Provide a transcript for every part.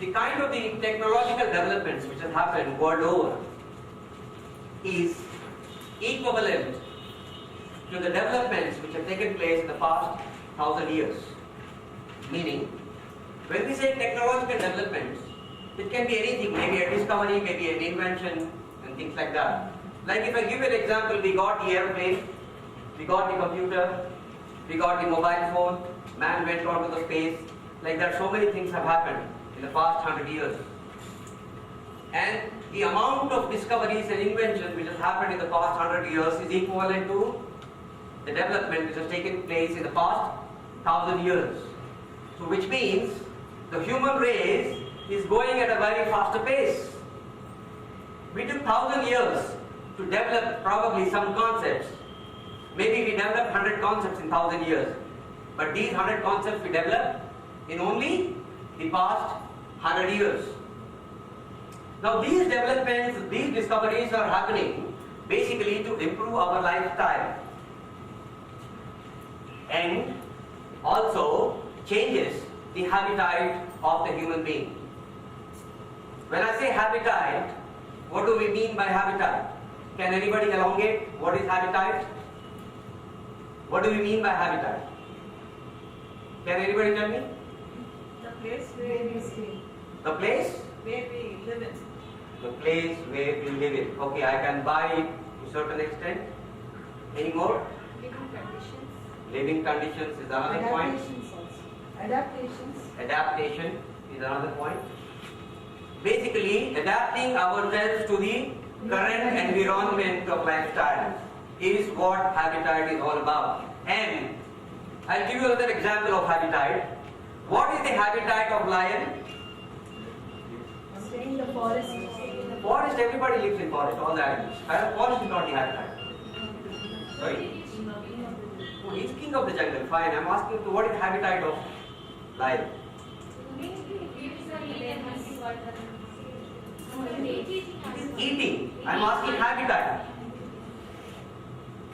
the kind of the technological developments which have happened world over is equivalent to the developments which have taken place in the past 1,000 years. Meaning, when we say technological developments, it can be anything, maybe a discovery, maybe an invention, and things like that. Like if I give you an example, we got the airplane, we got the computer, we got the mobile phone, man went on to the space. Like that, so many things have happened in the past 100 years. And the amount of discoveries and inventions which has happened in the past 100 years is equivalent to the development which has taken place in the past 1,000 years. So which means the human race is going at a very faster pace. We took 1,000 years to develop probably some concepts. Maybe we developed 100 concepts in 1,000 years. But these 100 concepts we developed in only the past 100 years. Now these developments, these discoveries are happening basically to improve our lifestyle and also changes the habitat of the human being. When I say habitat, what do we mean by habitat? Can anybody elongate what is habitat? What do we mean by habitat? Can anybody tell me? The place where we stay. The place? Where we live in. The place where we live in. Okay, I can buy it to a certain extent. Any more? Living conditions. Living conditions is another point. Adaptations also. Adaptations. Adaptation is another point. Basically, adapting ourselves to the current environment of lifestyle is what habitat is all about. And I'll give you another example of habitat. What is the habitat of lion? Stay in the forest. Forest, everybody lives in forest, all the animals. Forest is not the habitat. Sorry? Oh, he's king of the jungle, fine. I'm asking you what is habitat of lion? Eating. I'm asking habitat.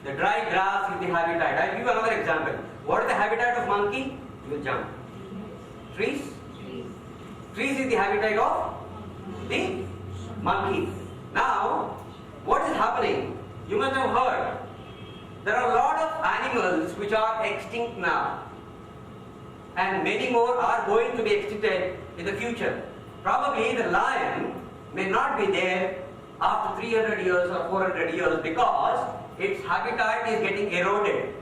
The dry grass is the habitat. I'll give you another example. What is the habitat of monkey? You will jump. Trees? Trees is the habitat of the monkey. Now, what is happening? You must have heard. There are a lot of animals which are extinct now. And many more are going to be extincted in the future. Probably the lion may not be there after 300 years or 400 years because its habitat is getting eroded.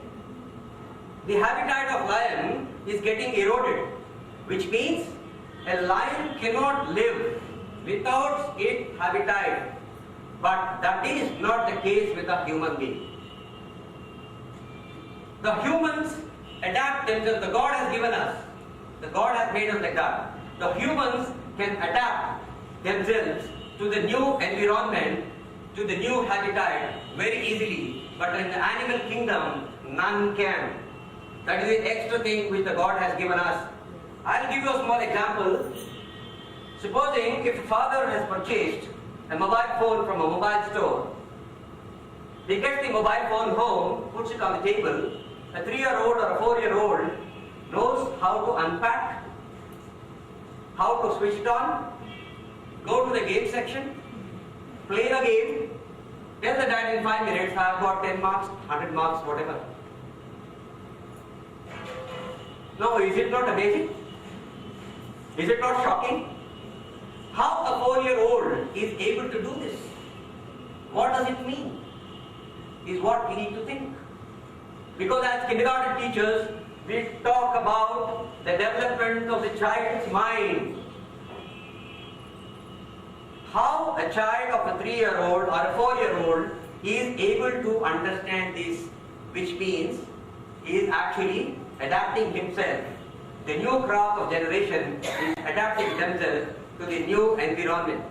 The habitat of lion is getting eroded, which means a lion cannot live without its habitat. But that is not the case with a human being. The humans adapt themselves. The God has given us. The God has made us like that. The humans can adapt themselves to the new environment, to the new habitat very easily. But in the animal kingdom, none can. That is the extra thing which the God has given us. I'll give you a small example. Supposing if a father has purchased a mobile phone from a mobile store, he gets the mobile phone home, puts it on the table, a 3-year-old or a 4-year-old knows how to unpack, how to switch it on, go to the game section, play the game, tell the dad in 5 minutes, I have got 10 marks, 100 marks, whatever. Now, is it not amazing? Is it not shocking? How a 4-year-old is able to do this? What does it mean? Is what we need to think. Because as kindergarten teachers, we talk about the development of the child's mind. How a child of a 3-year-old or a 4-year-old is able to understand this, which means he is actually adapting himself. The new crop of generation is adapting themselves to the new environment.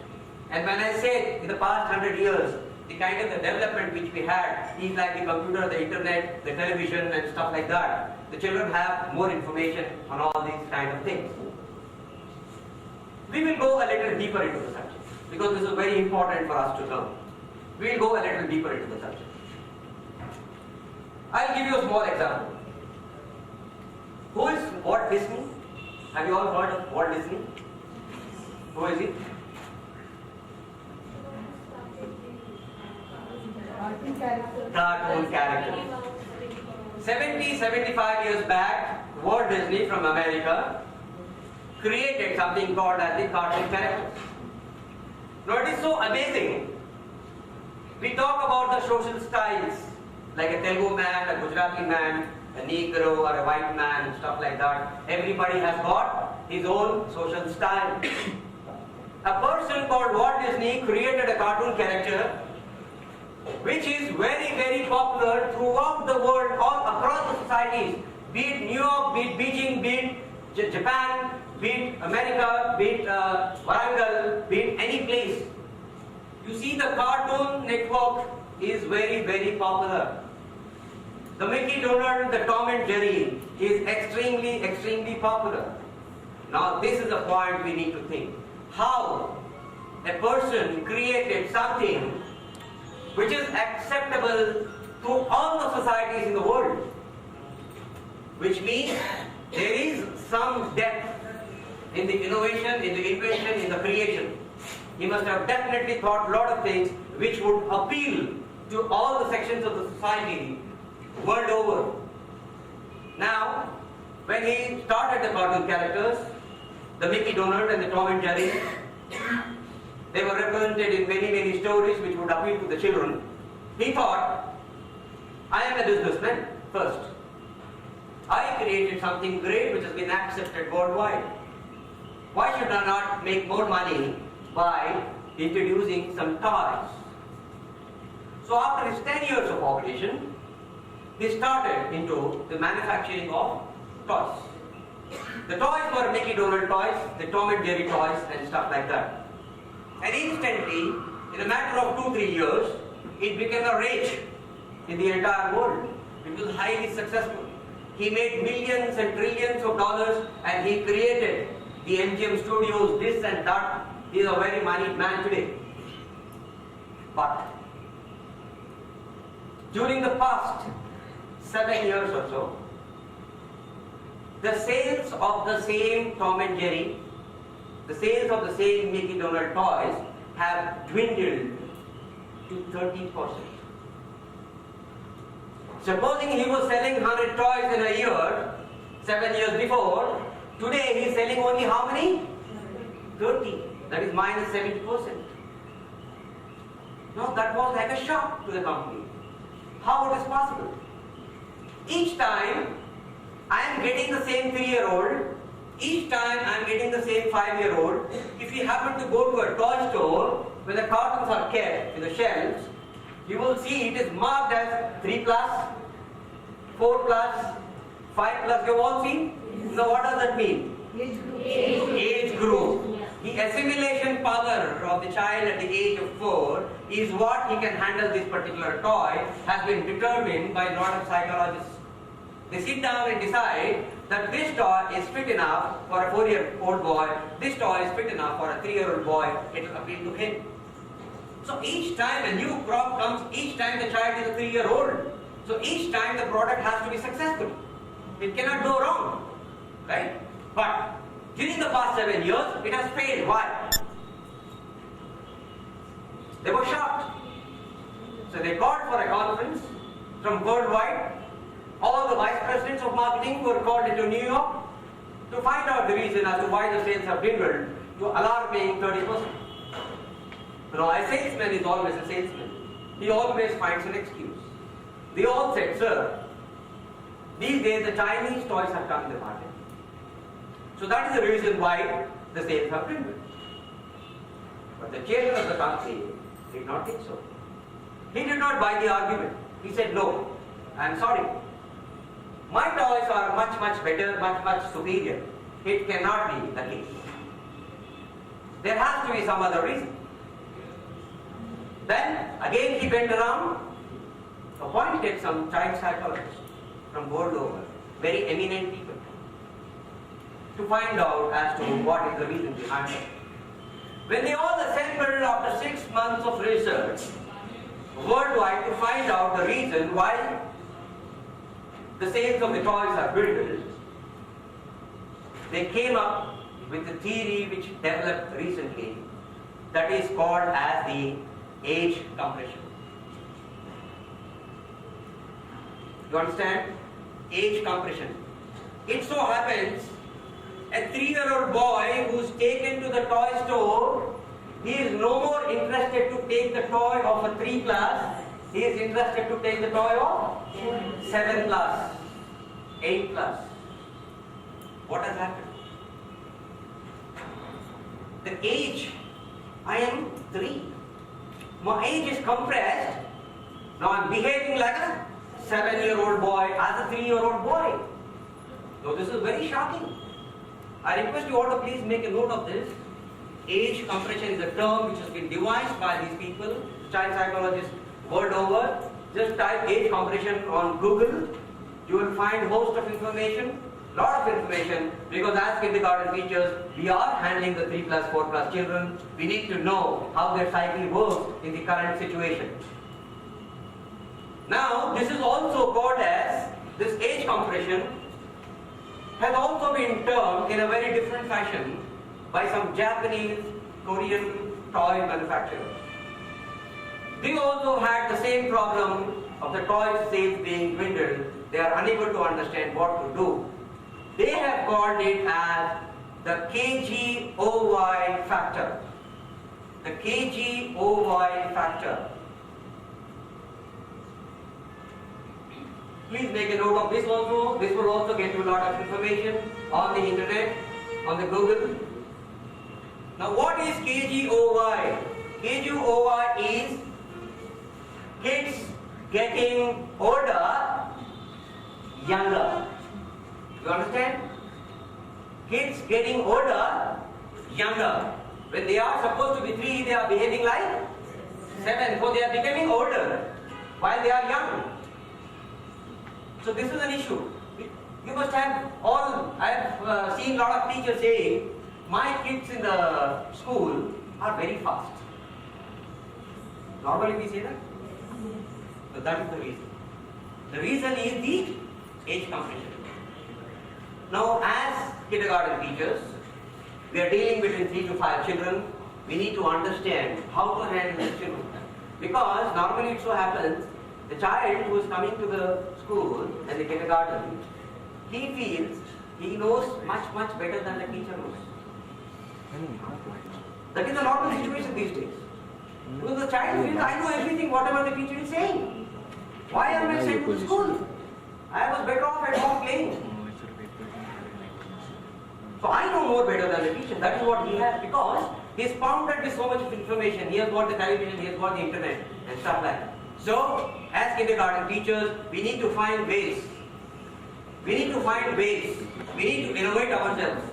And when I say in the past 100 years, the kind of the development which we had is like the computer, the internet, the television and stuff like that. The children have more information on all these kind of things. We will go a little deeper into the subject because this is very important for us to learn. We will go a little deeper into the subject. I'll give you a small example. Who is Walt Disney? Have you all heard of Walt Disney? Who is he? Cartoon character. Cartoon character. 75 years back, Walt Disney from America created something called as the cartoon characters. Now it is so amazing. We talk about the social styles, like a Telugu man, a Gujarati man, a Negro or a white man, and stuff like that. Everybody has got his own social style. A person called Walt Disney created a cartoon character which is very, very popular throughout the world, all across the societies, be it New York, be it Beijing, be it Japan, be it America, be it Warangal, be it any place. You see, the Cartoon Network is very, very popular. The Mickey Donald, the Tom and Jerry is extremely, extremely popular. Now this is the point we need to think. How a person created something which is acceptable to all the societies in the world. Which means there is some depth in the innovation, in the invention, in the creation. He must have definitely thought a lot of things which would appeal to all the sections of the society world over. Now, when he started the cartoon characters, the Mickey Donald and the Tom and Jerry, they were represented in many, many stories which would appeal to the children. He thought, I am a businessman first. I created something great which has been accepted worldwide. Why should I not make more money by introducing some toys? So after his 10 years of operation, he started into the manufacturing of toys. The toys were Mickey Donald toys, the Tom and Jerry toys and stuff like that. And instantly, in a matter of 2-3 years, it became a rage in the entire world. It was highly successful. He made millions and trillions of dollars and he created the MGM studios, this and that. He is a very moneyed man today. But during the past 7 years or so, the sales of the same Tom and Jerry, the sales of the same Mickey Donald toys have dwindled to 30%. Supposing he was selling 100 toys in a year, 7 years before, today he is selling only how many? 30. That is minus 70%. Now that was like a shock to the company. How it is possible? Each time I am getting the same 3-year-old, each time I am getting the same 5-year-old. If you happen to go to a toy store where the cartons are kept in the shelves, you will see it is marked as 3+, 4+, 5+. You have all seen? Now what does that mean? Age group. Age group. The assimilation power of the child at the age of 4 is what he can handle this particular toy has been determined by a lot of psychologists. They sit down and decide that this toy is fit enough for a 4-year-old boy, this toy is fit enough for a 3-year-old boy, it will appeal to him. So each time a new crop comes, each time the child is a 3-year-old. So each time the product has to be successful. It cannot go wrong. Right? But during the past 7 years, it has failed. Why? They were shocked. So they called for a conference from worldwide. All the vice presidents of marketing were called into New York to find out the reason as to why the sales have dwindled to alarming 30%. Now, a salesman is always a salesman. He always finds an excuse. They all said, sir, these days the Chinese toys have come in the market. So that is the reason why the sales have dwindled. But the chairman of the company did not think so. He did not buy the argument. He said, no, I am sorry. My toys are much, much better, much, much superior. It cannot be the case. There has to be some other reason. Then again he went around, appointed some child psychologists from world over, very eminent people, to find out as to what is the reason behind it. When they all assembled after 6 months of research worldwide to find out the reason why the sales of the toys are dwindled, they came up with a theory which developed recently that is called as the age compression. You understand? Age compression. It so happens a 3-year-old boy who's taken to the toy store, he is no more interested to take the toy of a 3 plus, he is interested to take the toy of 7 plus, 8 plus. What has happened? The age, I am 3. My age is compressed. Now I am behaving like a 7-year-old boy as a 3-year-old boy. So this is very shocking. I request you all to please make a note of this. Age compression is a term which has been devised by these people, child psychologists world over. Just type age compression on Google. You will find host of information, lot of information, because as kindergarten teachers, we are handling the 3 plus, 4 plus children. We need to know how their psyche works in the current situation. Now, this is also called as, this age compression has also been termed in a very different fashion by some Japanese, Korean toy manufacturers. They also had the same problem of the toy sales being dwindled. They are unable to understand what to do. They have called it as the KGOY factor. The KGOY factor. Please make a note of this also. This will also get you a lot of information on the internet, on the Google. Now what is KGOY? KGOY is kids getting older, younger. You understand? Kids getting older, younger. When they are supposed to be 3, they are behaving like 7. So they are becoming older while they are young. So this is an issue. You must have all, I have seen a lot of teachers saying, my kids in the school are very fast. Normally we say that? So that is the reason. The reason is the age compression. Now as kindergarten teachers, we are dealing between 3 to 5 children. We need to understand how to handle these children. Because normally it so happens, the child who is coming to the school and the kindergarten, he feels he knows much better than the teacher knows. That is the normal situation these days. Because the child feels, I know everything, whatever the teacher is saying. Why am I sent to school? I was better off at home playing. So I know more better than the teacher. That is what he has, because he is pounded with so much information. He has got the television, he has got the internet and stuff like that. So, as kindergarten teachers, we need to find ways. We need to find ways. We need to innovate ourselves.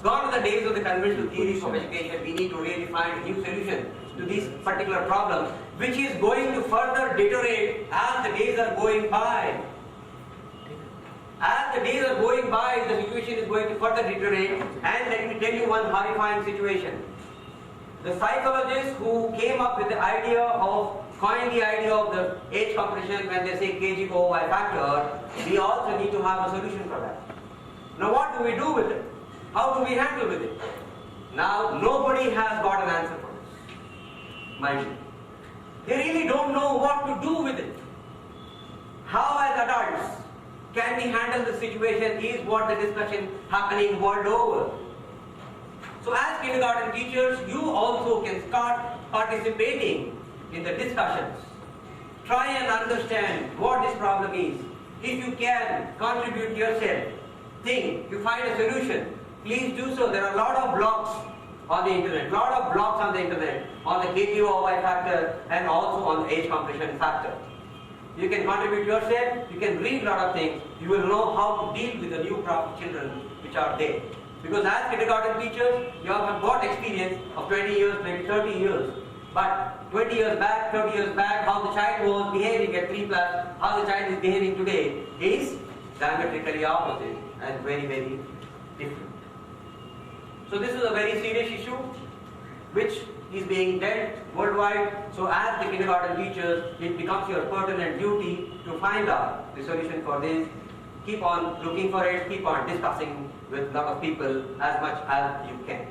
Gone are the days of the conventional theories of education. We need to really find a new solution to these particular problems, which is going to further deteriorate as the days are going by. As the days are going by, the situation is going to further deteriorate. And let me tell you one horrifying situation. The psychologists who came up with the idea of, coined the idea of the age compression when they say KGOY factor, we also need to have a solution for that. Now what do we do with it? How do we handle with it? Now nobody has got an answer for this. Mind you. They really don't know what to do with it. How as adults can we handle the situation is what the discussion happening world over. So as kindergarten teachers, you also can start participating in the discussions. Try and understand what this problem is. If you can contribute yourself, think, you find a solution, please do so. There are a lot of blogs on the internet, on the KGOY factor and also on the age compression factor. You can contribute yourself, you can read a lot of things, you will know how to deal with the new crop of children which are there. Because as kindergarten teachers, you have got experience of 20 years, maybe 30 years. But 20 years back, 30 years back, how the child was behaving at 3 plus, how the child is behaving today is diametrically opposite and very different. So this is a very serious issue which is being dealt worldwide. So as the kindergarten teachers, it becomes your pertinent duty to find out the solution for this. keep on looking for it, keep on discussing with a lot of people as much as you can.